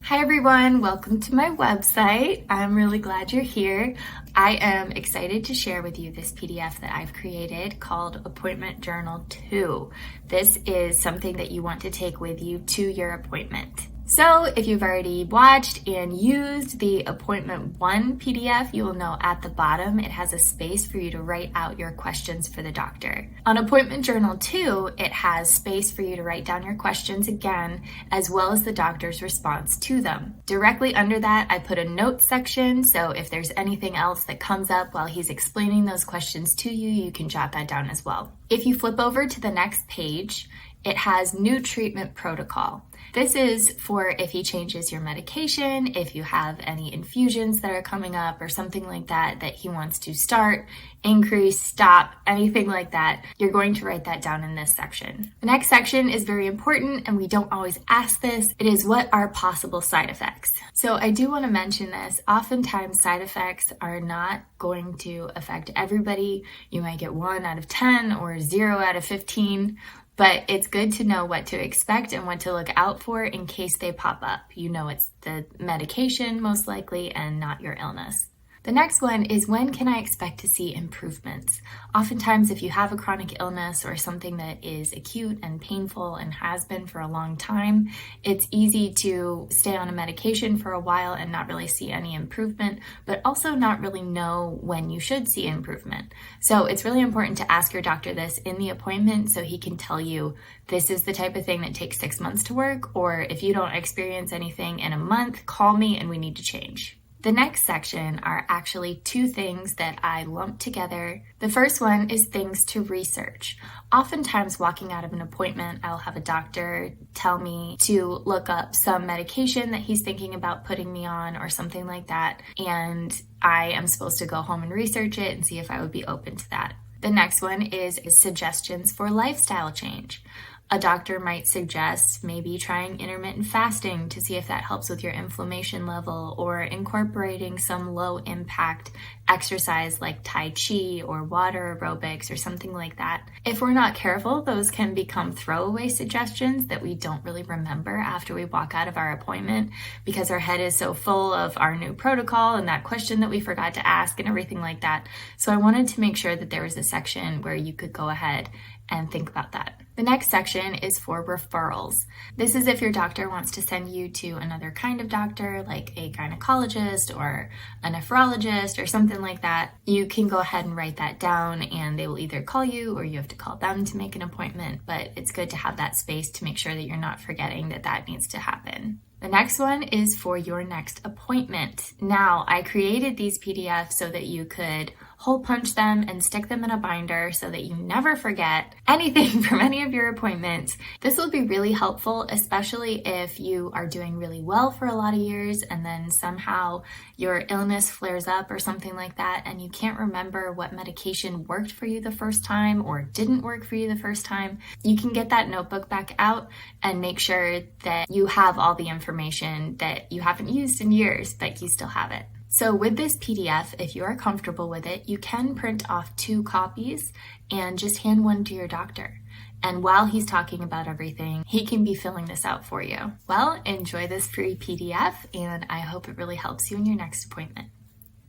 Hi everyone, welcome to my website. I'm really glad you're here. I am excited to share with you this PDF that I've created called Appointment Journal 2. This is something that you want to take with you to your appointment. So if you've already watched and used the Appointment 1 PDF, you will know at the bottom it has a space for you to write out your questions for the doctor. On Appointment Journal 2, it has space for you to write down your questions again, as well as the doctor's response to them. Directly under that, I put a notes section, so if there's anything else that comes up while he's explaining those questions to you, you can jot that down as well. If you flip over to the next page, it has new treatment protocol. This is for if he changes your medication, if you have any infusions that are coming up or something like that he wants to start, increase, stop, anything like that. You're going to write that down in this section. The next section is very important and we don't always ask this. It is what are possible side effects. So I do want to mention this. Oftentimes side effects are not going to affect everybody. You might get 1 out of 10 or 0 out of 15. But it's good to know what to expect and what to look out for in case they pop up. You know it's the medication most likely and not your illness. The next one is when can I expect to see improvements? Oftentimes if you have a chronic illness or something that is acute and painful and has been for a long time, it's easy to stay on a medication for a while and not really see any improvement, but also not really know when you should see improvement. So it's really important to ask your doctor this in the appointment so he can tell you this is the type of thing that takes 6 months to work, or if you don't experience anything in a month, call me and we need to change. The next section are actually 2 things that I lumped together. The first one is things to research. Oftentimes walking out of an appointment, I'll have a doctor tell me to look up some medication that he's thinking about putting me on or something like that, and I am supposed to go home and research it and see if I would be open to that. The next one is suggestions for lifestyle change. A doctor might suggest maybe trying intermittent fasting to see if that helps with your inflammation level, or incorporating some low impact exercise like Tai Chi or water aerobics or something like that. If we're not careful, those can become throwaway suggestions that we don't really remember after we walk out of our appointment because our head is so full of our new protocol and that question that we forgot to ask and everything like that. So I wanted to make sure that there was a section where you could go ahead and think about that. The next section is for referrals. This is if your doctor wants to send you to another kind of doctor, like a gynecologist or a nephrologist or something like that. You can go ahead and write that down and they will either call you or you have to call them to make an appointment, but it's good to have that space to make sure that you're not forgetting that that needs to happen. The next one is for your next appointment. Now, I created these PDFs so that you could hole punch them and stick them in a binder so that you never forget anything from any of your appointments. This will be really helpful, especially if you are doing really well for a lot of years and then somehow your illness flares up or something like that and you can't remember what medication worked for you the first time or didn't work for you the first time. You can get that notebook back out and make sure that you have all the information that you haven't used in years, but you still have it. So with this PDF, if you are comfortable with it, you can print off 2 copies and just hand one to your doctor. And while he's talking about everything, he can be filling this out for you. Well, enjoy this free PDF, and I hope it really helps you in your next appointment.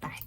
Bye.